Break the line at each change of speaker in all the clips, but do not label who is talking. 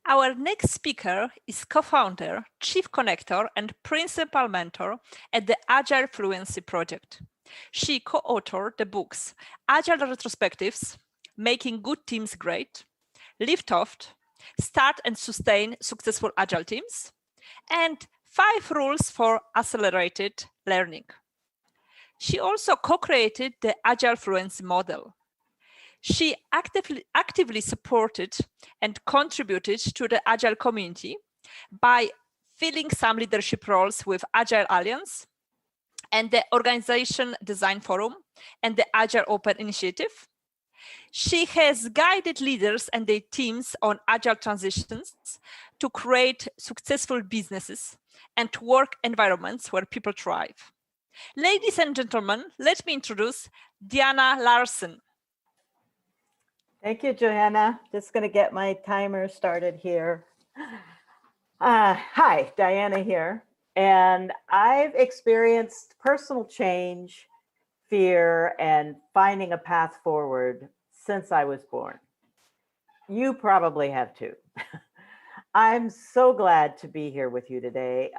Our next speaker is co-founder, chief connector, and principal mentor at the Agile Fluency project. She co-authored the books Agile Retrospectives, Making Good Teams Great, Lift Off, Start and Sustain Successful Agile Teams, and 5 Rules for Accelerated Learning. She also co-created the Agile Fluency model. She actively supported and contributed to the Agile community by filling some leadership roles with Agile Alliance and the Organization Design Forum and the Agile Open Initiative. She has guided leaders and their teams on Agile transitions to create successful businesses and work environments where people thrive. Ladies and gentlemen, let me introduce Diana Larsen.
Thank you, Johanna. Just going to get my timer started here. Hi, Diana here. And I've experienced personal change, fear, and finding a path forward since I was born. You probably have too. I'm so glad to be here with you today.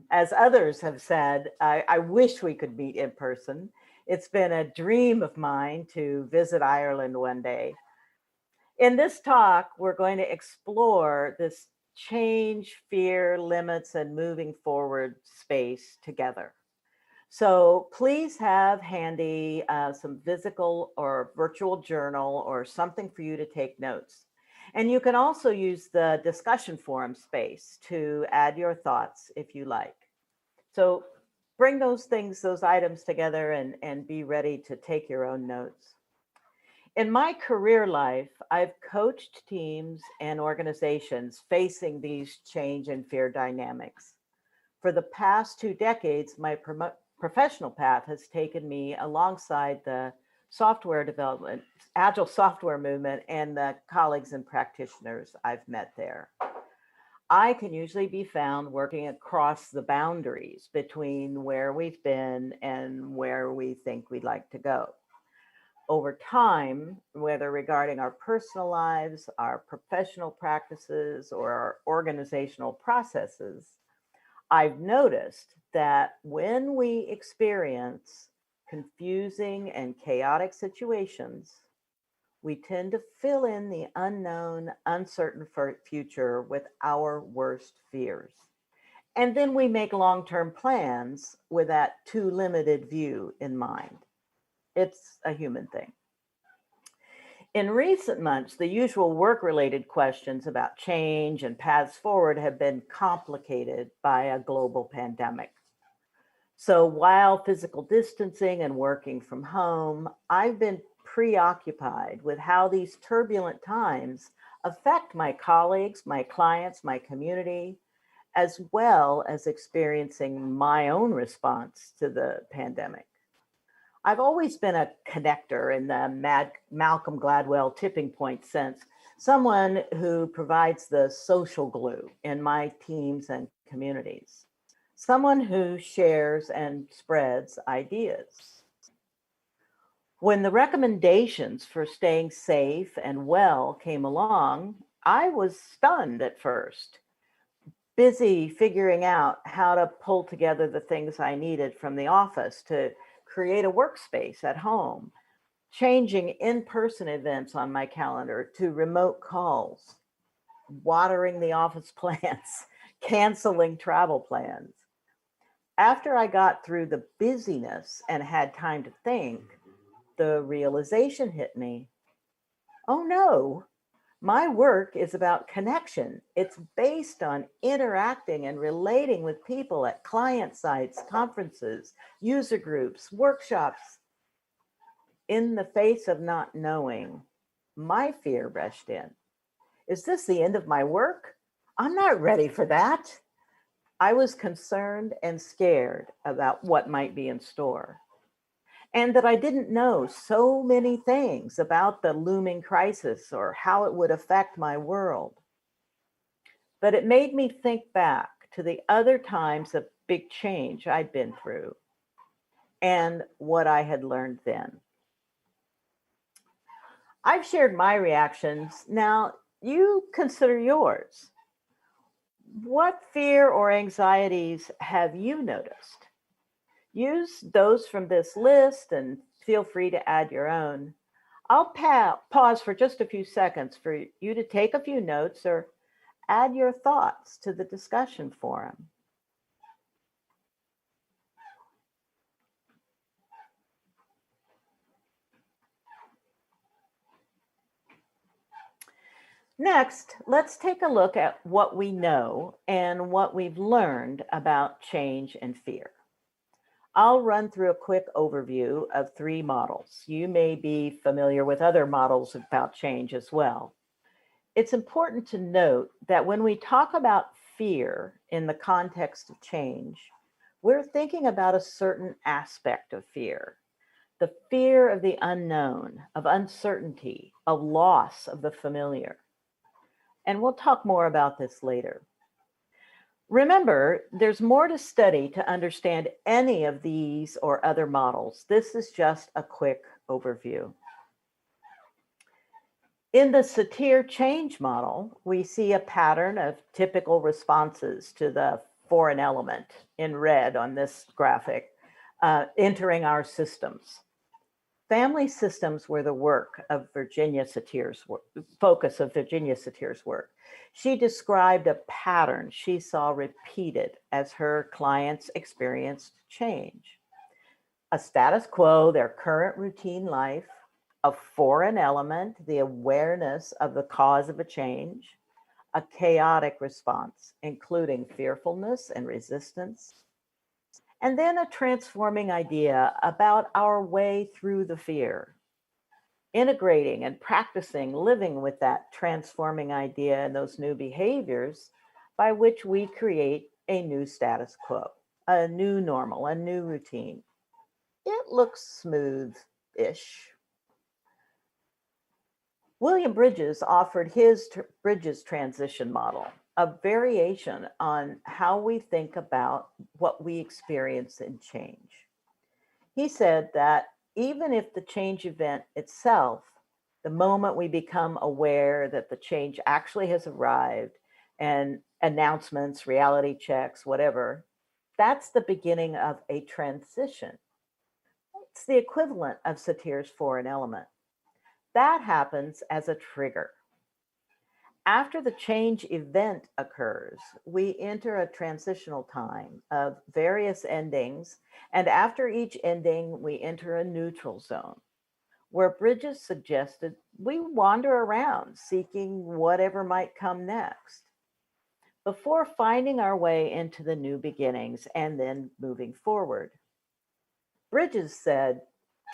As others have said, I wish we could meet in person. It's been a dream of mine to visit Ireland one day. In this talk, we're going to explore this change, fear, limits, and moving forward space together. So please have handy some physical or virtual journal or something for you to take notes. And you can also use the discussion forum space to add your thoughts if you like. So bring those items together and be ready to take your own notes. In my career life, I've coached teams and organizations facing these change and fear dynamics. For the past 2 decades, my professional path has taken me alongside the software development, Agile software movement, and the colleagues and practitioners I've met there. I can usually be found working across the boundaries between where we've been and where we think we'd like to go. Over time, whether regarding our personal lives, our professional practices, or our organizational processes, I've noticed that when we experience confusing and chaotic situations, we tend to fill in the unknown, uncertain future with our worst fears. And then we make long-term plans with that too limited view in mind. It's a human thing. In recent months, the usual work-related questions about change and paths forward have been complicated by a global pandemic. So while physical distancing and working from home, I've been preoccupied with how these turbulent times affect my colleagues, my clients, my community, as well as experiencing my own response to the pandemic. I've always been a connector in the Malcolm Gladwell tipping point sense, someone who provides the social glue in my teams and communities, someone who shares and spreads ideas. When the recommendations for staying safe and well came along, I was stunned at first, busy figuring out how to pull together the things I needed from the office to create a workspace at home, changing in-person events on my calendar to remote calls, watering the office plants, canceling travel plans. After I got through the busyness and had time to think, the realization hit me. Oh no, my work is about connection. It's based on interacting and relating with people at client sites, conferences, user groups, workshops. In the face of not knowing, my fear rushed in. Is this the end of my work? I'm not ready for that. I was concerned and scared about what might be in store, and that I didn't know so many things about the looming crisis or how it would affect my world. But it made me think back to the other times of big change I'd been through and what I had learned then. I've shared my reactions. Now you consider yours. What fear or anxieties have you noticed? Use those from this list and feel free to add your own. I'll pause for just a few seconds for you to take a few notes or add your thoughts to the discussion forum. Next, let's take a look at what we know and what we've learned about change and fear. I'll run through a quick overview of 3 models. You may be familiar with other models about change as well. It's important to note that when we talk about fear in the context of change, we're thinking about a certain aspect of fear. The fear of the unknown, of uncertainty, of loss of the familiar. And we'll talk more about this later. Remember, there's more to study to understand any of these or other models. This is just a quick overview. In the Satire change model, we see a pattern of typical responses to the foreign element in red on this graphic, entering our systems. Family systems were the work of Virginia Satire's work, focus of Virginia Satire's work. She described a pattern she saw repeated as her clients experienced change. A status quo, their current routine life, a foreign element, the awareness of the cause of a change, a chaotic response, including fearfulness and resistance, and then a transforming idea about our way through the fear, integrating and practicing living with that transforming idea and those new behaviors by which we create a new status quo, a new normal, a new routine. It looks smooth-ish. William Bridges offered his Bridges transition model, a variation on how we think about what we experience in change. He said that even if the change event itself, the moment we become aware that the change actually has arrived and announcements, reality checks, whatever, that's the beginning of a transition. It's the equivalent of Satire's foreign element. That happens as a trigger. After the change event occurs, we enter a transitional time of various endings, and after each ending, we enter a neutral zone, where Bridges suggested we wander around seeking whatever might come next, before finding our way into the new beginnings and then moving forward. Bridges said,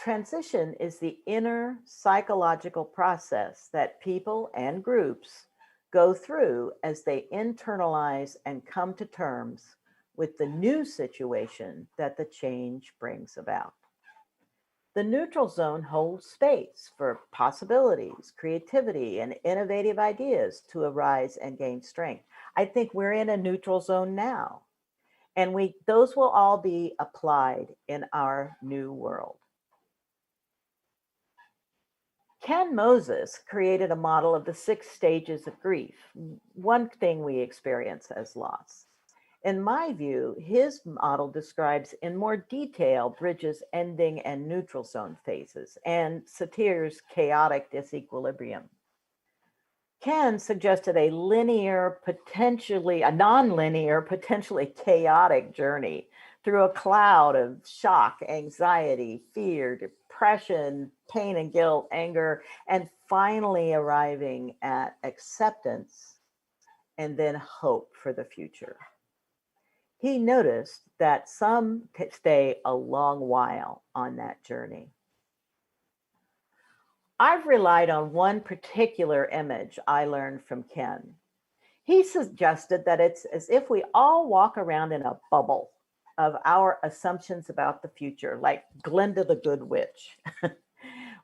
transition is the inner psychological process that people and groups go through as they internalize and come to terms with the new situation that the change brings about. The neutral zone holds space for possibilities, creativity, and innovative ideas to arise and gain strength. I think we're in a neutral zone now, and those will all be applied in our new world. Ken Moses created a model of the 6 stages of grief, one thing we experience as loss. In my view, his model describes in more detail Bridges' ending and neutral zone phases and Satire's chaotic disequilibrium. Ken suggested a non-linear, potentially chaotic journey through a cloud of shock, anxiety, fear, depression, pain and guilt, anger, and finally arriving at acceptance and then hope for the future. He noticed that some stay a long while on that journey. I've relied on one particular image I learned from Ken. He suggested that it's as if we all walk around in a bubble of our assumptions about the future, like Glinda the Good Witch.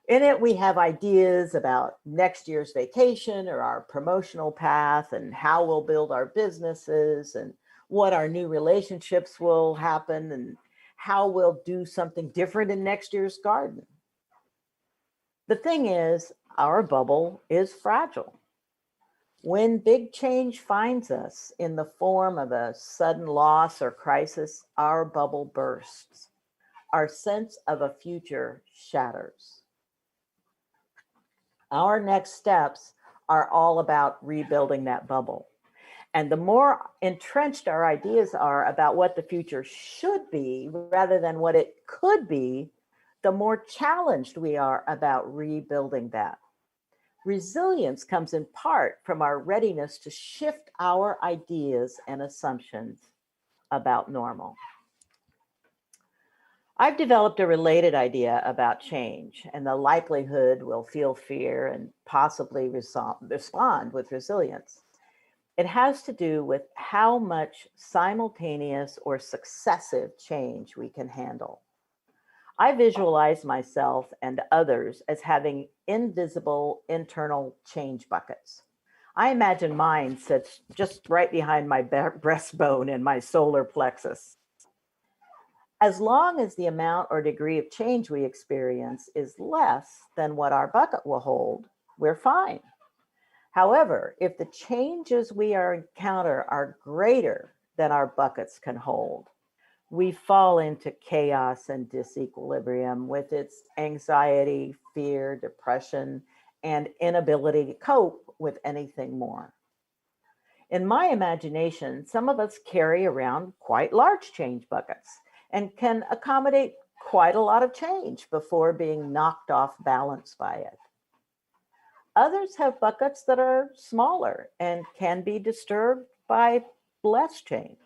In it, we have ideas about next year's vacation or our promotional path and how we'll build our businesses and what our new relationships will happen and how we'll do something different in next year's garden. The thing is, our bubble is fragile. When big change finds us in the form of a sudden loss or crisis, our bubble bursts. Our sense of a future shatters. Our next steps are all about rebuilding that bubble. And the more entrenched our ideas are about what the future should be rather than what it could be, the more challenged we are about rebuilding that. Resilience comes in part from our readiness to shift our ideas and assumptions about normal. I've developed a related idea about change and the likelihood we'll feel fear and possibly respond with resilience. It has to do with how much simultaneous or successive change we can handle. I visualize myself and others as having invisible internal change buckets. I imagine mine sits just right behind my breastbone and my solar plexus. As long as the amount or degree of change we experience is less than what our bucket will hold, we're fine. However, if the changes we encounter are greater than our buckets can hold, we fall into chaos and disequilibrium with its anxiety, fear, depression, and inability to cope with anything more. In my imagination, some of us carry around quite large change buckets and can accommodate quite a lot of change before being knocked off balance by it. Others have buckets that are smaller and can be disturbed by less change.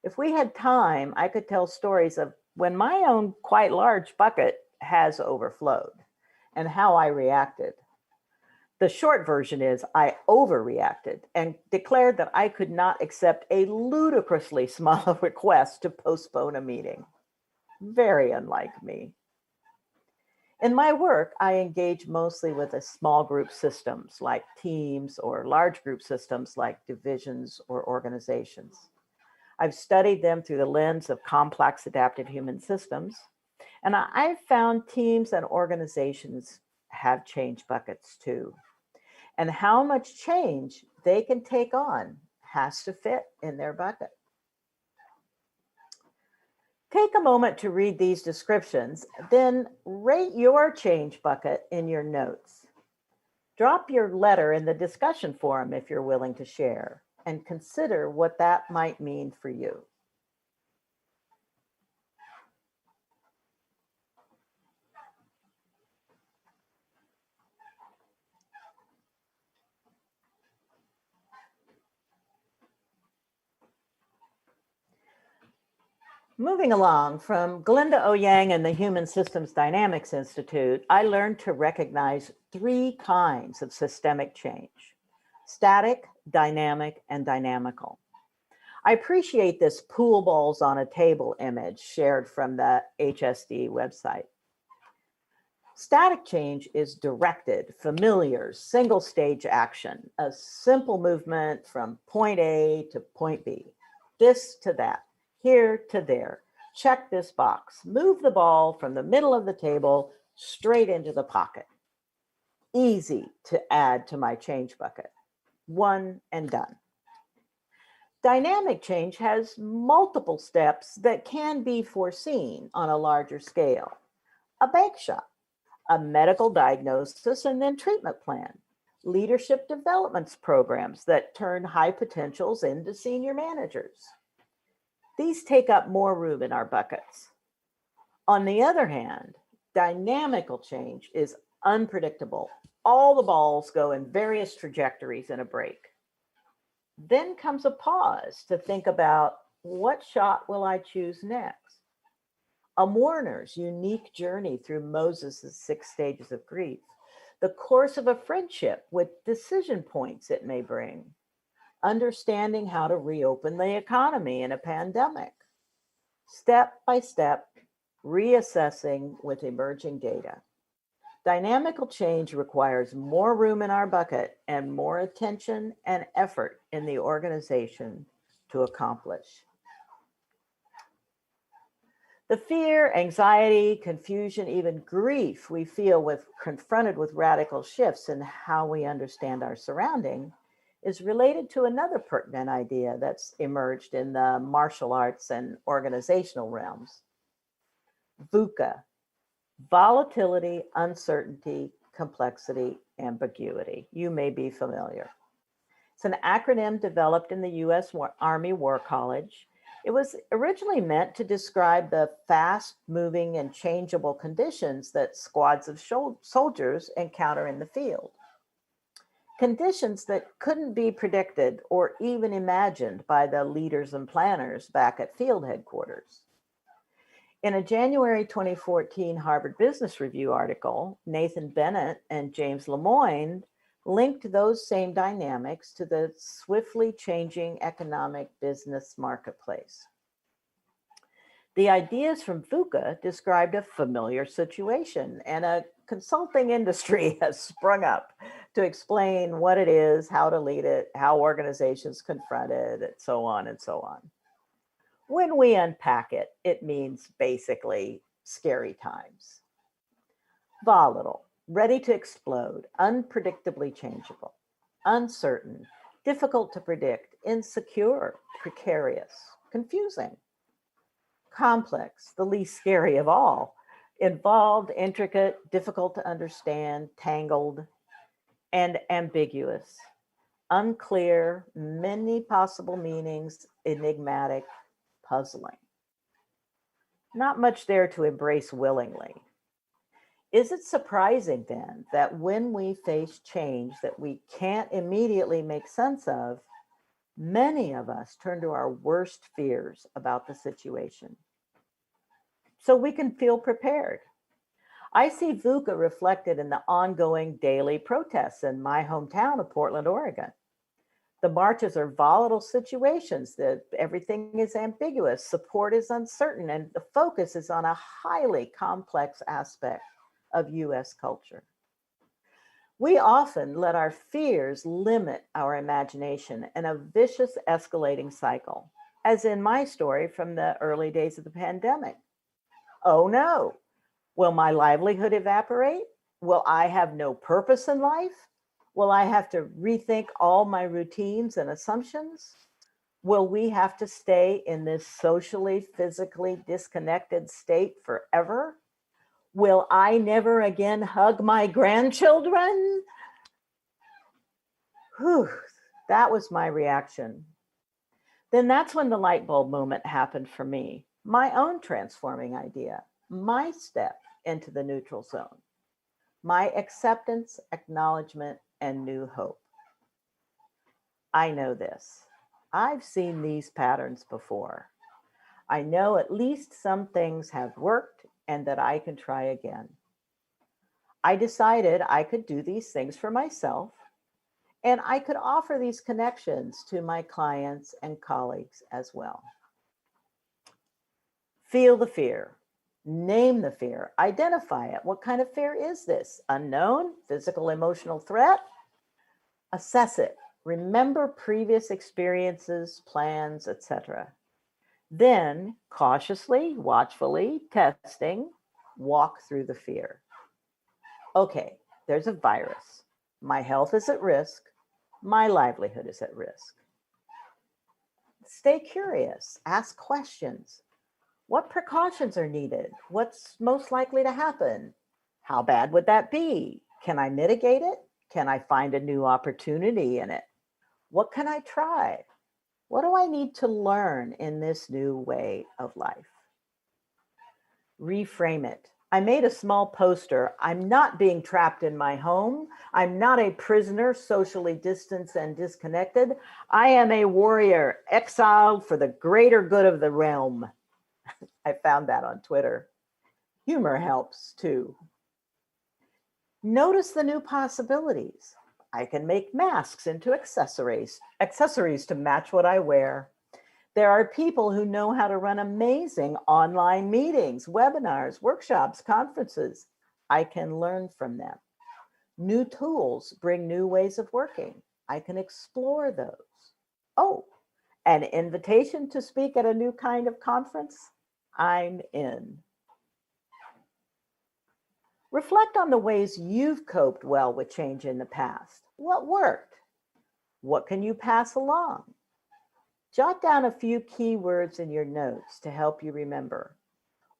If we had time, I could tell stories of when my own quite large bucket has overflowed and how I reacted. The short version is I overreacted and declared that I could not accept a ludicrously small request to postpone a meeting. Very unlike me. In my work, I engage mostly with small group systems like teams or large group systems like divisions or organizations. I've studied them through the lens of complex adaptive human systems, and I've found teams and organizations have change buckets too. And how much change they can take on has to fit in their bucket. Take a moment to read these descriptions, then rate your change bucket in your notes. Drop your letter in the discussion forum if you're willing to share, and consider what that might mean for you. Moving along, from Glenda O. Yang and the Human Systems Dynamics Institute, I learned to recognize 3 kinds of systemic change: static, dynamic, and dynamical. I appreciate this pool balls on a table image shared from the HSD website. Static change is directed, familiar, single stage action, a simple movement from point A to point B, this to that, here to there. Check this box, move the ball from the middle of the table straight into the pocket. Easy to add to my change bucket. One and done. Dynamic change has multiple steps that can be foreseen on a larger scale. A bake shop, a medical diagnosis and then treatment plan, leadership development programs that turn high potentials into senior managers. These take up more room in our buckets. On the other hand, dynamical change is unpredictable. All the balls go in various trajectories in a break. Then comes a pause to think about, what shot will I choose next? A mourner's unique journey through Moses' 6 stages of grief, the course of a friendship with decision points it may bring, understanding how to reopen the economy in a pandemic, step by step, reassessing with emerging data. Dynamical change requires more room in our bucket and more attention and effort in the organization to accomplish. The fear, anxiety, confusion, even grief we feel with confronted with radical shifts in how we understand our surrounding is related to another pertinent idea that's emerged in the martial arts and organizational realms. VUCA, volatility, uncertainty, complexity, ambiguity. You may be familiar. It's an acronym developed in the US Army War College. It was originally meant to describe the fast-moving and changeable conditions that squads of soldiers encounter in the field. Conditions that couldn't be predicted or even imagined by the leaders and planners back at field headquarters. In a January 2014 Harvard Business Review article, Nathan Bennett and James Lemoyne linked those same dynamics to the swiftly changing economic business marketplace. The ideas from VUCA described a familiar situation, and a consulting industry has sprung up to explain what it is, how to lead it, how organizations confront it, and so on and so on. When we unpack it, it means basically scary times. Volatile, ready to explode, unpredictably changeable, uncertain, difficult to predict, insecure, precarious, confusing, complex, the least scary of all, involved, intricate, difficult to understand, tangled, and ambiguous, unclear, many possible meanings, enigmatic, puzzling. Not much there to embrace willingly. Is it surprising then that when we face change that we can't immediately make sense of, many of us turn to our worst fears about the situation so we can feel prepared? I see VUCA reflected in the ongoing daily protests in my hometown of Portland, Oregon. The marches are volatile situations, that everything is ambiguous, support is uncertain, and the focus is on a highly complex aspect of US culture. We often let our fears limit our imagination in a vicious escalating cycle, as in my story from the early days of the pandemic. Oh no, will my livelihood evaporate? Will I have no purpose in life? Will I have to rethink all my routines and assumptions? Will we have to stay in this socially, physically disconnected state forever? Will I never again hug my grandchildren? Whew, that was my reaction. Then that's when the light bulb moment happened for me, my own transforming idea, my step into the neutral zone, my acceptance, acknowledgement, and new hope. I know this. I've seen these patterns before. I know at least some things have worked and that I can try again. I decided I could do these things for myself, and I could offer these connections to my clients and colleagues as well. Feel the fear. Name the fear. Identify it. What kind of fear is this? Unknown? Physical, emotional threat? Assess it. Remember previous experiences, plans, etc. Then, cautiously, watchfully, testing, walk through the fear. Okay, there's a virus. My health is at risk. My livelihood is at risk. Stay curious. Ask questions. What precautions are needed? What's most likely to happen? How bad would that be? Can I mitigate it? Can I find a new opportunity in it? What can I try? What do I need to learn in this new way of life? Reframe it. I made a small poster. I'm not being trapped in my home. I'm not a prisoner, socially distanced and disconnected. I am a warrior, exiled for the greater good of the realm. I found that on Twitter. Humor helps too. Notice the new possibilities. I can make masks into accessories to match what I wear. There are people who know how to run amazing online meetings, webinars, workshops, conferences. I can learn from them. New tools bring new ways of working. I can explore those. Oh, an invitation to speak at a new kind of conference? I'm in. Reflect on the ways you've coped well with change in the past. What worked? What can you pass along? Jot down a few key words in your notes to help you remember,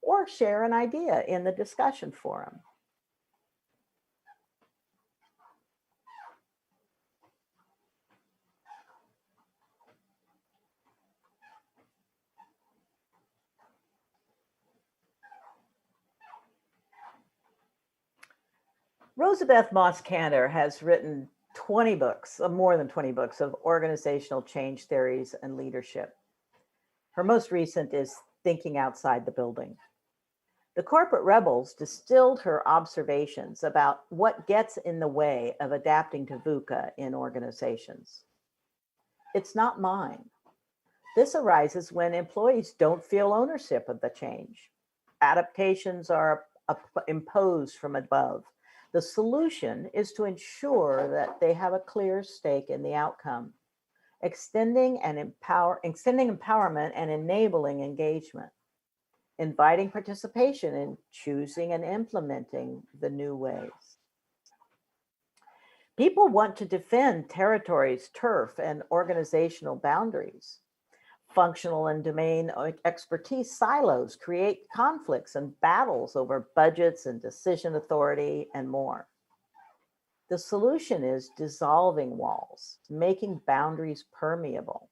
or share an idea in the discussion forum. Rosabeth Moss Kanter has written 20 books, more than 20 books of organizational change theories and leadership. Her most recent is Thinking Outside the Building. The corporate rebels distilled her observations about what gets in the way of adapting to VUCA in organizations. It's not mine. This arises when employees don't feel ownership of the change. Adaptations are imposed from above. The solution is to ensure that they have a clear stake in the outcome, extending empowerment and enabling engagement, inviting participation in choosing and implementing the new ways. People want to defend territories, turf, and organizational boundaries. Functional and domain expertise silos create conflicts and battles over budgets and decision authority and more. The solution is dissolving walls, making boundaries permeable,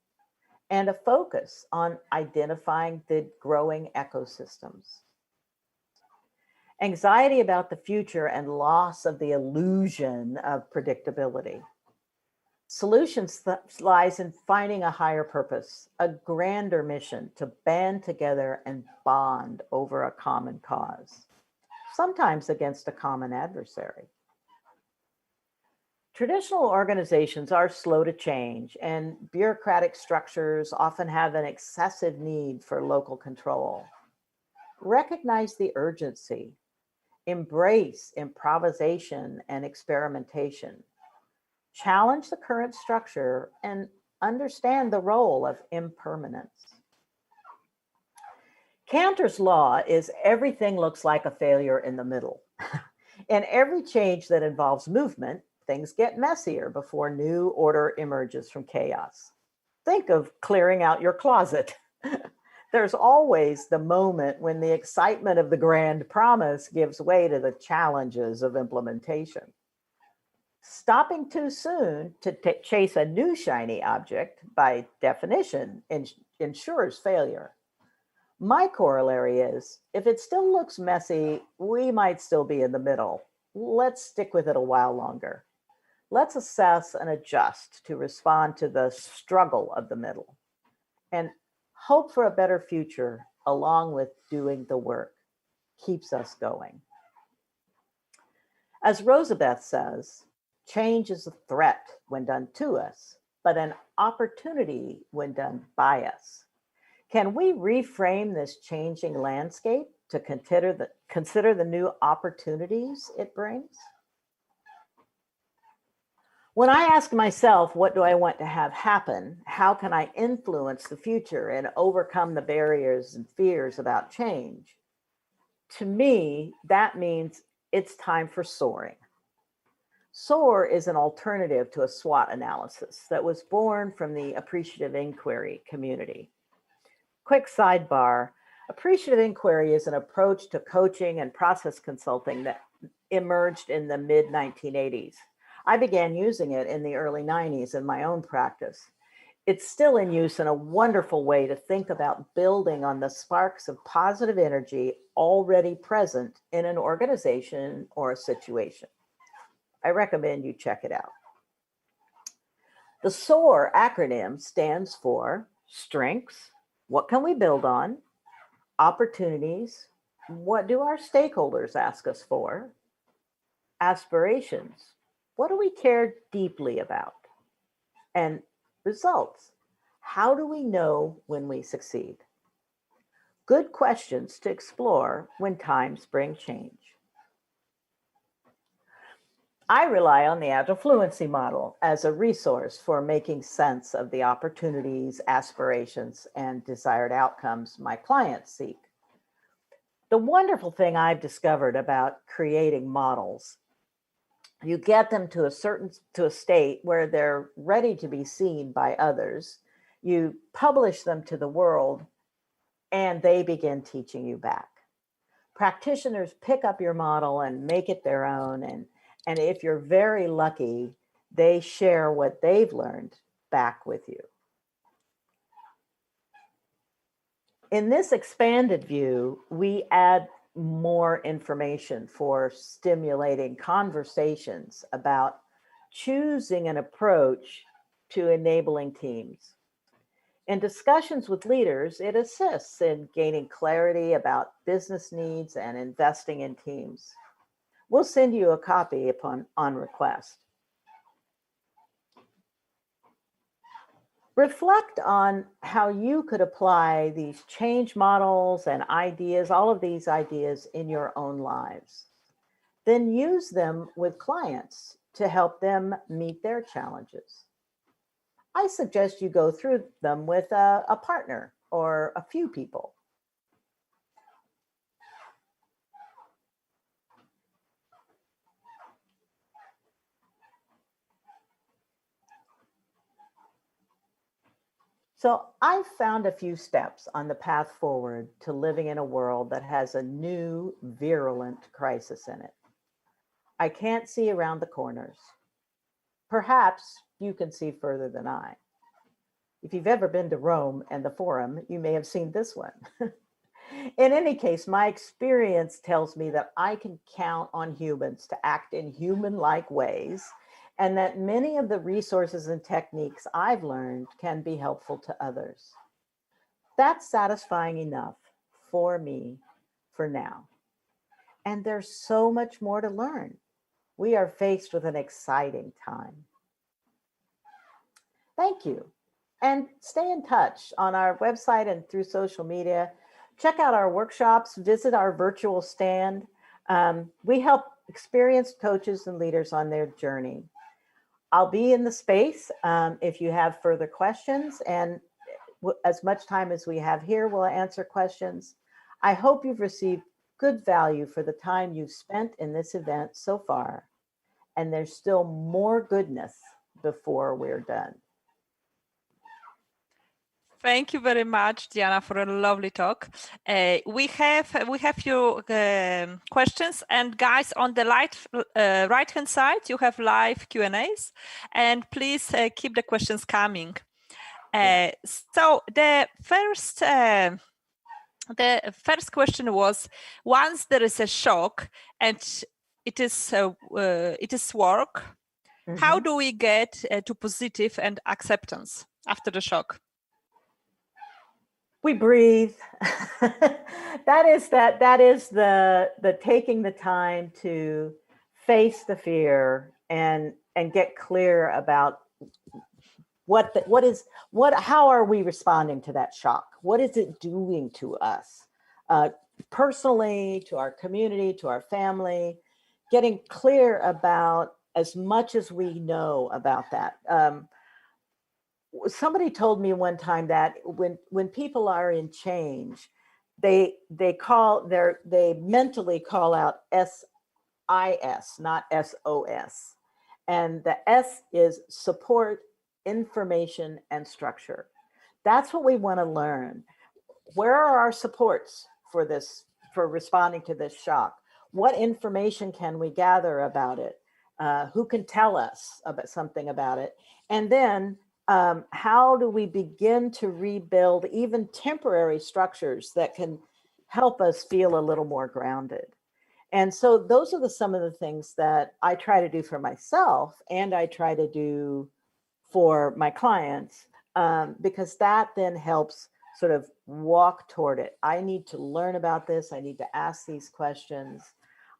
and a focus on identifying the growing ecosystems. Anxiety about the future and loss of the illusion of predictability. Solutions lies in finding a higher purpose, a grander mission to band together and bond over a common cause, sometimes against a common adversary. Traditional organizations are slow to change, and bureaucratic structures often have an excessive need for local control. Recognize the urgency, embrace improvisation and experimentation. Challenge the current structure and understand the role of impermanence. Cantor's law is everything looks like a failure in the middle. In every change that involves movement, things get messier before new order emerges from chaos. Think of clearing out your closet. There's always the moment when the excitement of the grand promise gives way to the challenges of implementation. Stopping too soon to chase a new shiny object, by definition, ensures failure. My corollary is, if it still looks messy, we might still be in the middle. Let's stick with it a while longer. Let's assess and adjust to respond to the struggle of the middle and hope for a better future along with doing the work. Keeps us going. As Rosabeth says, change is a threat when done to us, but an opportunity when done by us. Can we reframe this changing landscape to consider the new opportunities it brings? When I ask myself, what do I want to have happen? How can I influence the future and overcome the barriers and fears about change? To me, that means it's time for soaring. SOAR is an alternative to a SWOT analysis that was born from the appreciative inquiry community. Quick sidebar, appreciative inquiry is an approach to coaching and process consulting that emerged in the mid-1980s. I began using it in the early 90s in my own practice. It's still in use in a wonderful way to think about building on the sparks of positive energy already present in an organization or a situation. I recommend you check it out. The SOAR acronym stands for strengths, what can we build on? Opportunities, what do our stakeholders ask us for? Aspirations, what do we care deeply about? And results, how do we know when we succeed? Good questions to explore when times bring change. I rely on the Agile Fluency model as a resource for making sense of the opportunities, aspirations, and desired outcomes my clients seek. The wonderful thing I've discovered about creating models, you get them to a state where they're ready to be seen by others. You publish them to the world, and they begin teaching you back. Practitioners pick up your model and make it their own. And if you're very lucky, they share what they've learned back with you. In this expanded view, we add more information for stimulating conversations about choosing an approach to enabling teams. In discussions with leaders, it assists in gaining clarity about business needs and investing in teams. We'll send you a copy on request. Reflect on how you could apply these change models and ideas, all of these ideas in your own lives. Then use them with clients to help them meet their challenges. I suggest you go through them with a partner or a few people. So I've found a few steps on the path forward to living in a world that has a new virulent crisis in it. I can't see around the corners. Perhaps you can see further than I. If you've ever been to Rome and the Forum, you may have seen this one. In any case, my experience tells me that I can count on humans to act in human-like ways, and that many of the resources and techniques I've learned can be helpful to others. That's satisfying enough for me for now. And there's so much more to learn. We are faced with an exciting time. Thank you. And stay in touch on our website and through social media. Check out our workshops, visit our virtual stand. We help experienced coaches and leaders on their journey. I'll be in the space if you have further questions, and as much time as we have here, we'll answer questions. I hope you've received good value for the time you've spent in this event so far, and there's still more goodness before we're done.
Thank you very much, Diana, for a lovely talk. We have few questions, and guys, on the right-hand side, you have live Q&As, and please keep the questions coming. So the first question was: once there is a shock and it is work, how do we get to positive and acceptance after the shock?
We breathe. That is the taking the time to face the fear and get clear about how are we responding to that shock? What is it doing to us personally, to our community, to our family? Getting clear about as much as we know about that. Somebody told me one time that when people are in change, they mentally call out SIS, not SOS. And the S is support, information, and structure. That's what we want to learn. Where are our supports for responding to this shock? What information can we gather about it? Who can tell us about something about it? And then how do we begin to rebuild even temporary structures that can help us feel a little more grounded? And so those are some of the things that I try to do for myself, and I try to do for my clients, because that then helps sort of walk toward it. I need to learn about this. I need to ask these questions.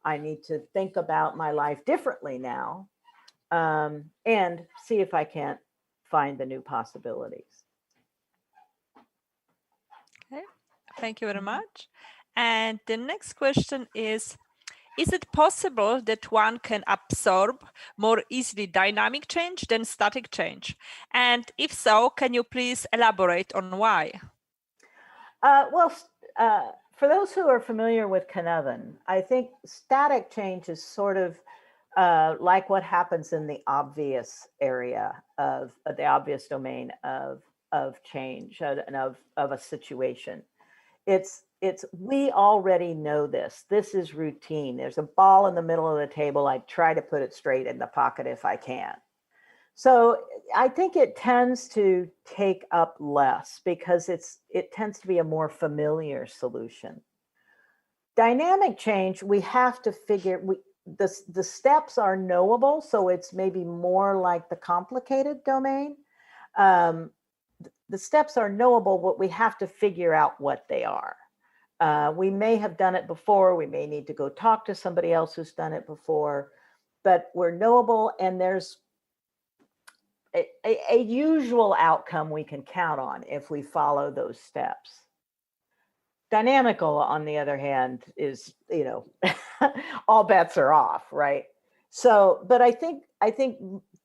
I need to think about my life differently now, and see if I can't find the new possibilities.
Okay, thank you very much. And the next question is it possible that one can absorb more easily dynamic change than static change? And if so, can you please elaborate on why?
for those who are familiar with Cynefin, I think static change is sort of like what happens in the obvious area of the obvious domain of change and of a situation. It's we already know this. This is routine. There's a ball in the middle of the table. I try to put it straight in the pocket if I can. So I think it tends to take up less because it tends to be a more familiar solution. Dynamic change, we have to figure, the steps are knowable, so it's maybe more like the complicated domain. The steps are knowable, but we have to figure out what they are. We may have done it before, we may need to go talk to somebody else who's done it before, but we're knowable, and there's a usual outcome we can count on if we follow those steps. Dynamical, on the other hand, is, you know, all bets are off, right? So, but I think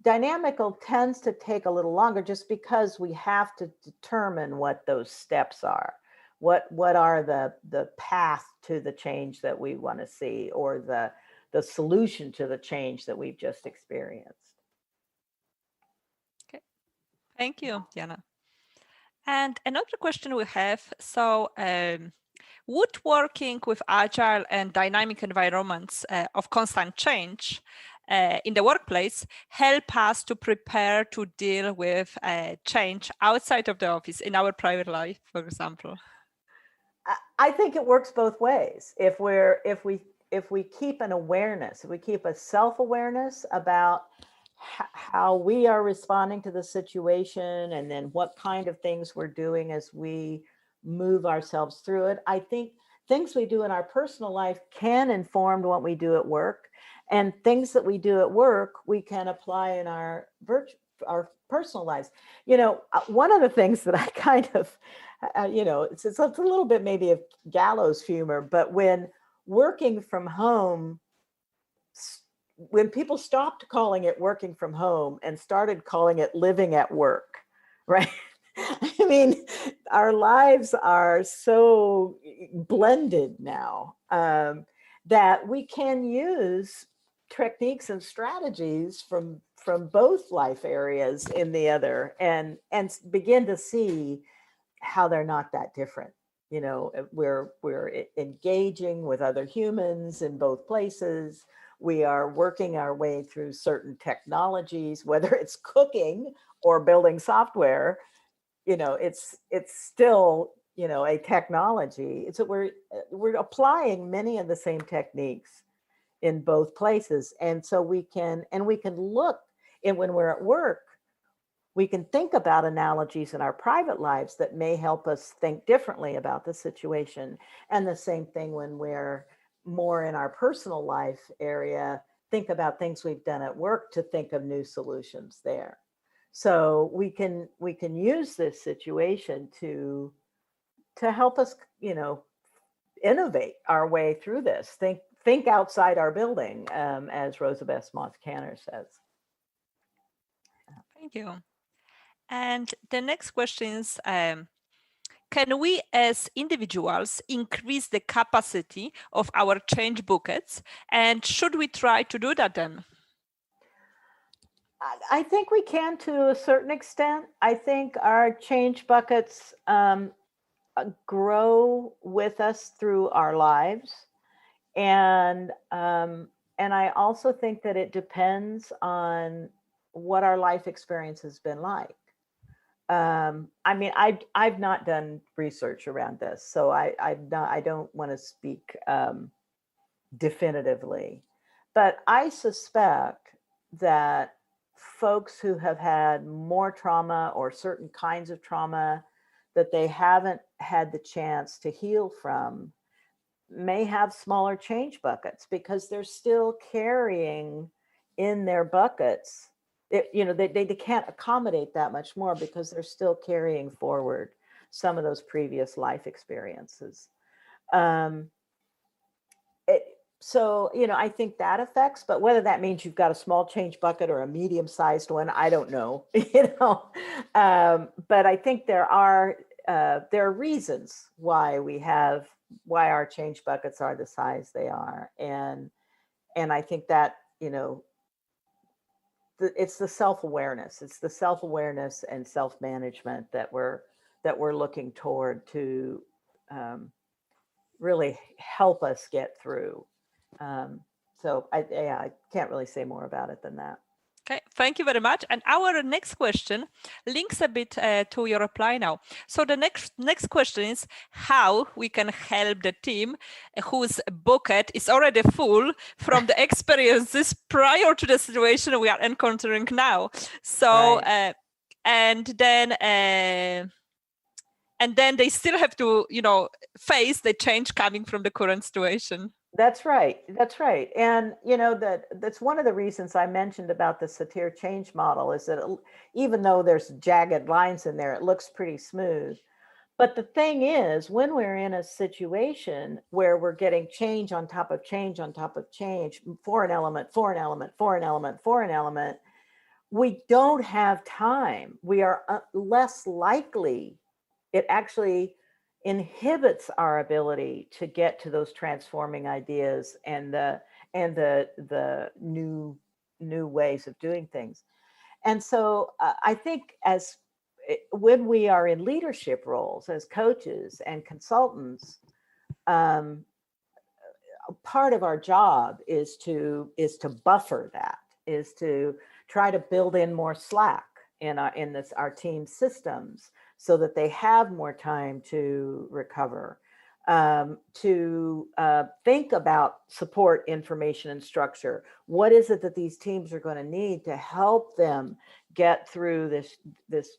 Dynamical tends to take a little longer just because we have to determine what those steps are. What are the path to the change that we want to see, or the solution to the change that we've just experienced.
Okay, thank you, Diana. And another question we have, so would working with agile and dynamic environments of constant change in the workplace help us to prepare to deal with change outside of the office, in our private life, for example?
I think it works both ways. If we keep an awareness, if we keep a self-awareness about how we are responding to the situation, and then what kind of things we're doing as we move ourselves through it, I think things we do in our personal life can inform what we do at work, and things that we do at work we can apply in our personal lives. You know, one of the things that I kind of, you know, it's a little bit maybe of gallows humor, but when working from home, when people stopped calling it working from home and started calling it living at work, right? I mean, our lives are so blended now that we can use techniques and strategies from both life areas in the other, and begin to see how they're not that different. You know, we're engaging with other humans in both places. We are working our way through certain technologies, whether it's cooking or building software. You know, it's still, you know, a technology. It's we're applying many of the same techniques in both places, and so we can look, and when we're at work, we can think about analogies in our private lives that may help us think differently about the situation. And the same thing when we're more in our personal life area, think about things we've done at work to think of new solutions there. So we can use this situation to help us, you know, innovate our way through this. Think outside our building, as Rosabeth Moss-Kanner says.
Thank you. And the next question is, can we as individuals increase the capacity of our change buckets? And should we try to do that then?
I think we can to a certain extent. I think our change buckets grow with us through our lives. And I also think that it depends on what our life experience has been like. I mean, I've not done research around this, so I don't want to speak definitively, but I suspect that folks who have had more trauma or certain kinds of trauma that they haven't had the chance to heal from may have smaller change buckets because they're still carrying in their buckets. You know, they can't accommodate that much more because they're still carrying forward some of those previous life experiences. So, you know, I think that affects, but whether that means you've got a small change bucket or a medium-sized one, I don't know, you know. But I think there are there are reasons why our change buckets are the size they are, and I think that, it's the self-awareness. It's the self-awareness and self-management that we're looking toward to really help us get through. So I can't really say more about it than that.
Okay, thank you very much. And our next question links a bit to your reply now. So the next question is how we can help the team whose bucket is already full from the experiences prior to the situation we are encountering now. So
Right.
And then they still have to, face the change coming from the current situation.
That's right. That's right. And that's one of the reasons I mentioned about the Satire change model, is that even though there's jagged lines in there, it looks pretty smooth. But the thing is, when we're in a situation where we're getting change on top of change on top of change, for an element, for an element, for an element, for an element, we don't have time. We are less likely. It actually inhibits our ability to get to those transforming ideas and the new ways of doing things. And so I think when we are in leadership roles as coaches and consultants, part of our job is to buffer that, is to try to build in more slack in our team systems, so that they have more time to recover, to think about support, information, and structure. What is it that these teams are going to need to help them get through this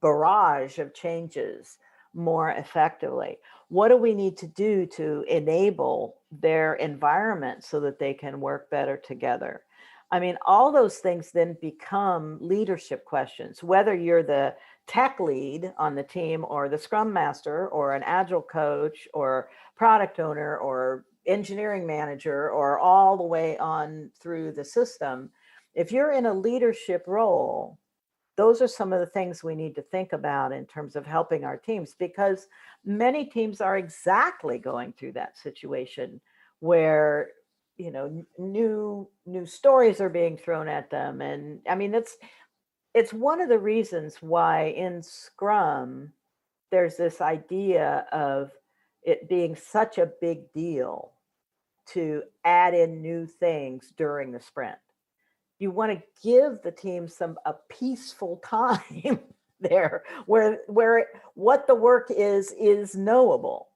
barrage of changes more effectively? What do we need to do to enable their environment so that they can work better together? I mean, all those things then become leadership questions, whether you're the tech lead on the team or the scrum master or an agile coach or product owner or engineering manager, or all the way on through the system. If you're in a leadership role, those are some of the things we need to think about in terms of helping our teams, because many teams are exactly going through that situation where new stories are being thrown at them. And I mean, it's one of the reasons why in Scrum there's this idea of it being such a big deal to add in new things during the sprint. You want to give the team a peaceful time there where what the work is knowable,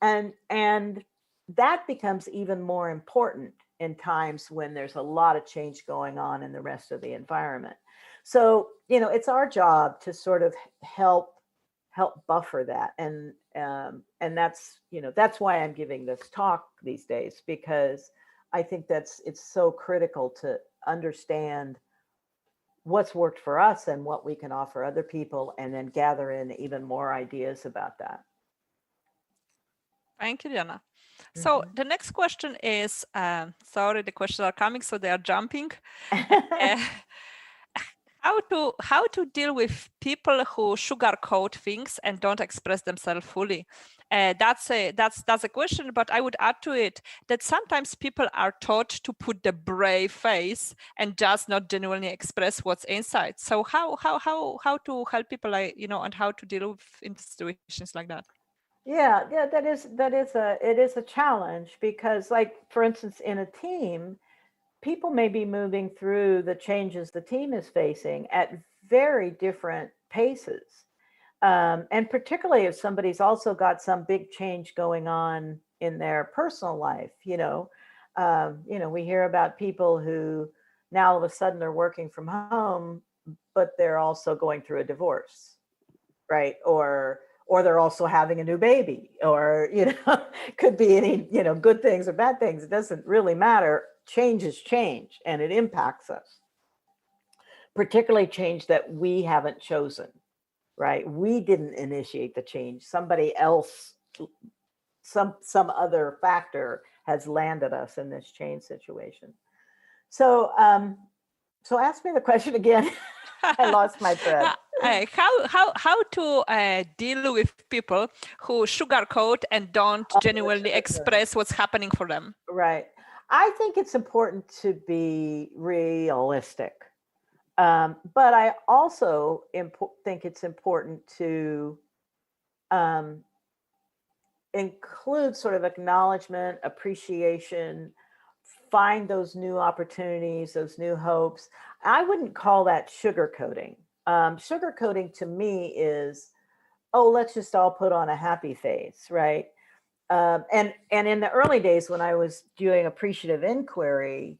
and that becomes even more important in times when there's a lot of change going on in the rest of the environment. So, it's our job to sort of help buffer that. And that's why I'm giving this talk these days, because I think it's so critical to understand what's worked for us and what we can offer other people, and then gather in even more ideas about that.
Thank you, Diana. So the next question is, sorry, the questions are coming, so they are jumping. How to deal with people who sugarcoat things and don't express themselves fully? That's a question, but I would add to it that sometimes people are taught to put the brave face and just not genuinely express what's inside. So how to help people, and how to deal with in situations like that?
Yeah, it is a challenge, because, like, for instance, in a team, people may be moving through the changes the team is facing at very different paces. And particularly if somebody's also got some big change going on in their personal life, we hear about people who now all of a sudden are working from home, but they're also going through a divorce, right? Or they're also having a new baby, or, could be any, good things or bad things. It doesn't really matter. Change is change, and it impacts us, particularly change that we haven't chosen, right? We didn't initiate the change. Somebody else, some other factor has landed us in this change situation. So ask me the question again. I lost my thread.
how to deal with people who sugarcoat and don't genuinely express what's happening for them.
Right. I think it's important to be realistic. But I also think it's important to include sort of acknowledgement, appreciation, find those new opportunities, those new hopes. I wouldn't call that sugarcoating. Sugarcoating to me is, oh, let's just all put on a happy face, right? And in the early days when I was doing appreciative inquiry,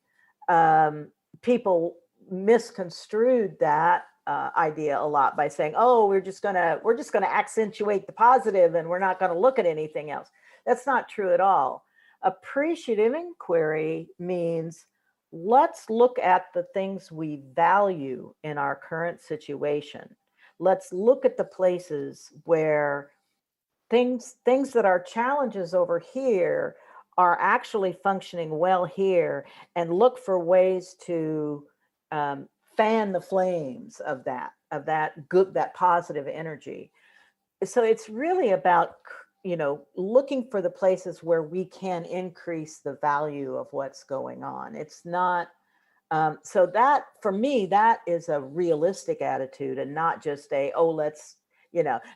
people misconstrued that idea a lot by saying, "Oh, we're just gonna accentuate the positive, and we're not gonna look at anything else." That's not true at all. Appreciative inquiry means let's look at the things we value in our current situation. Let's look at the places where things that are challenges over here are actually functioning well here, and look for ways to fan the flames of that good, that positive energy. So it's really about, looking for the places where we can increase the value of what's going on. It's not so that, for me, that is a realistic attitude, and not just let's,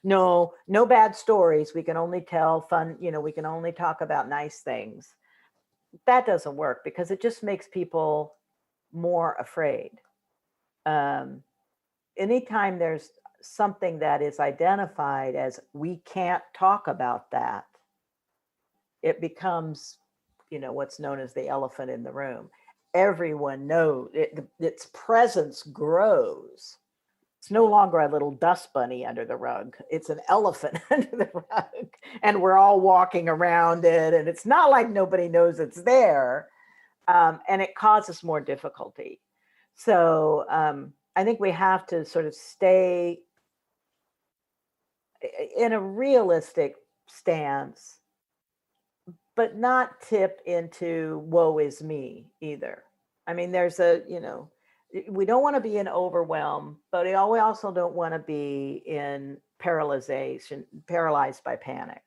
no bad stories. We can only tell fun, we can only talk about nice things. That doesn't work, because it just makes people more afraid. Anytime there's something that is identified as we can't talk about that, it becomes, what's known as the elephant in the room. Everyone knows its presence grows. It's no longer a little dust bunny under the rug. It's an elephant under the rug, and we're all walking around it, and it's not like nobody knows it's there, and it causes more difficulty. So I think we have to sort of stay in a realistic stance, but not tip into woe is me either. I mean, there's we don't want to be in overwhelm, but we also don't want to be in paralyzed by panic.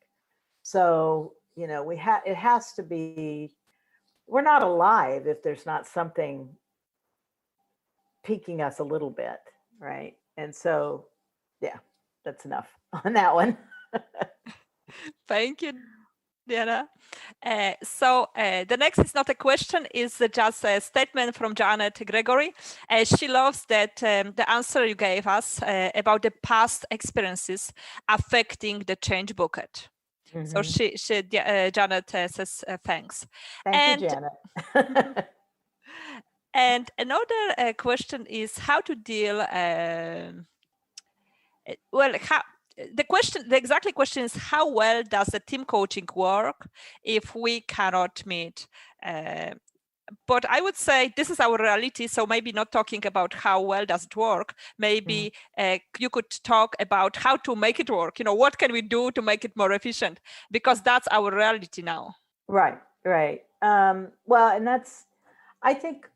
So, it has to be, we're not alive if there's not something piquing us a little bit, right? And so, yeah, that's enough on that one.
Thank you, Diana. So the next is not a question, is just a statement from Janet Gregory. She loves that the answer you gave us about the past experiences affecting the change bucket. So Janet says thanks.
Thank you, Janet.
And another question is how to deal. The exact question is, how well does the team coaching work if we cannot meet? But I would say this is our reality. So maybe not talking about how well does it work. Maybe you could talk about how to make it work. What can we do to make it more efficient? Because that's our reality now.
Right. Well, and that's, I think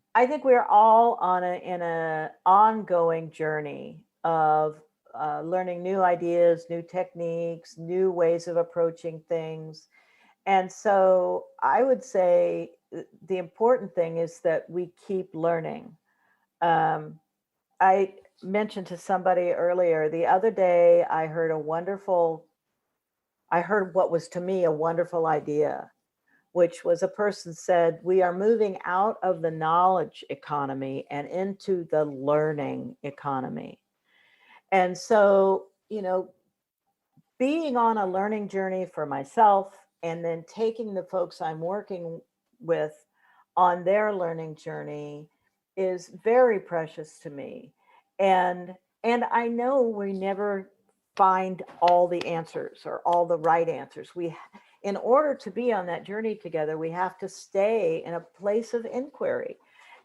we're all in an ongoing journey of learning new ideas, new techniques, new ways of approaching things. And so I would say the important thing is that we keep learning. I mentioned to somebody earlier, the other day, I heard what was to me a wonderful idea, which was a person said, we are moving out of the knowledge economy and into the learning economy. And so, being on a learning journey for myself, and then taking the folks I'm working with on their learning journey is very precious to me. And I know we never find all the answers or all the right answers. In order to be on that journey together, we have to stay in a place of inquiry.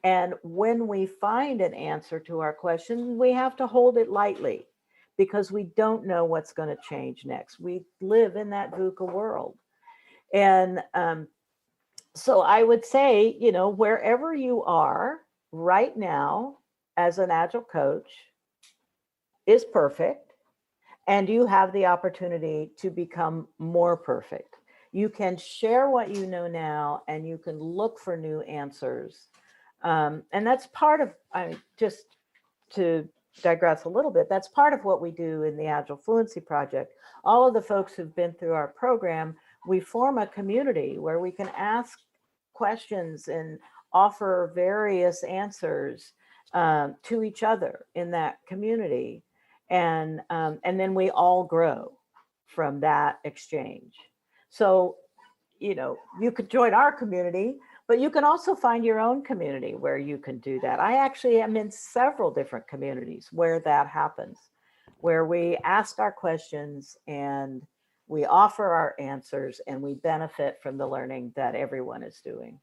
And when we find an answer to our question, we have to hold it lightly, because we don't know what's going to change next. We live in that VUCA world. And so I would say, wherever you are right now as an Agile coach, is perfect, and you have the opportunity to become more perfect. You can share what you know now, and you can look for new answers. And that's part of, just to digress a little bit, that's part of what we do in the Agile Fluency Project. All of the folks who've been through our program, we form a community where we can ask questions and offer various answers to each other in that community. And then we all grow from that exchange. So, you could join our community, but you can also find your own community where you can do that. I actually am in several different communities where that happens, where we ask our questions and we offer our answers and we benefit from the learning that everyone is doing.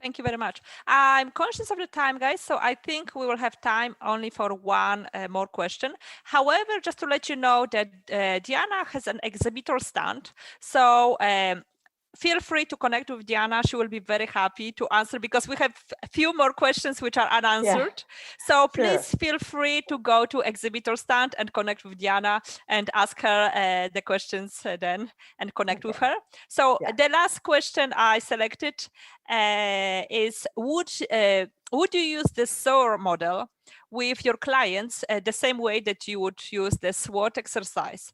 Thank you very much. I'm conscious of the time, guys, so I think we will have time only for one more question. However, just to let you know that Diana has an exhibitor stand. So feel free to connect with Diana. She will be very happy to answer, because we have a few more questions which are unanswered. Yeah. So please feel free to go to exhibitor stand and connect with Diana and ask her the questions then and connect with her. So the last question I selected is, would you use the SOAR model with your clients the same way that you would use the SWOT exercise?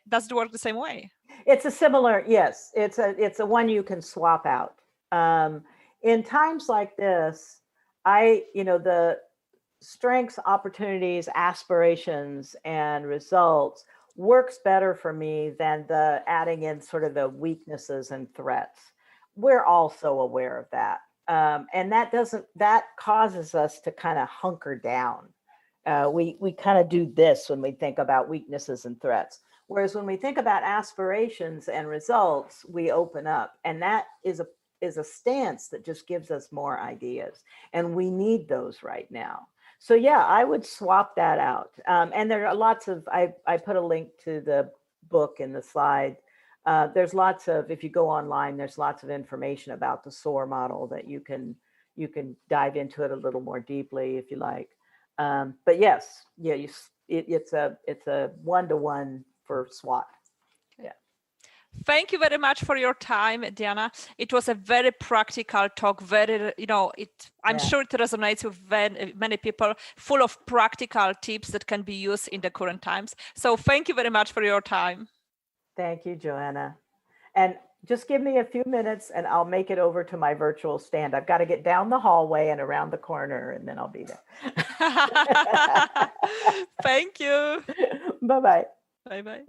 Does it work the same way?
It's a similar, yes, it's a one you can swap out. In times like this, the strengths, opportunities, aspirations, and results works better for me than the adding in sort of the weaknesses and threats. We're also aware of that. And that causes us to kind of hunker down. We kind of do this when we think about weaknesses and threats. Whereas when we think about aspirations and results, we open up, and that is a stance that just gives us more ideas, and we need those right now. So yeah, I would swap that out. And there are lots of, I put a link to the book in the slide. There's lots of, if you go online, there's lots of information about the SOAR model that you can dive into it a little more deeply if you like. But yes, yeah, it's a one-to-one for SWOT. Yeah.
Thank you very much for your time, Diana. It was a very practical talk. I'm sure it resonates with many people, full of practical tips that can be used in the current times. So thank you very much for your time.
Thank you, Joanna. And just give me a few minutes and I'll make it over to my virtual stand. I've got to get down the hallway and around the corner, and then I'll be there.
Thank you.
Bye-bye.
Bye-bye.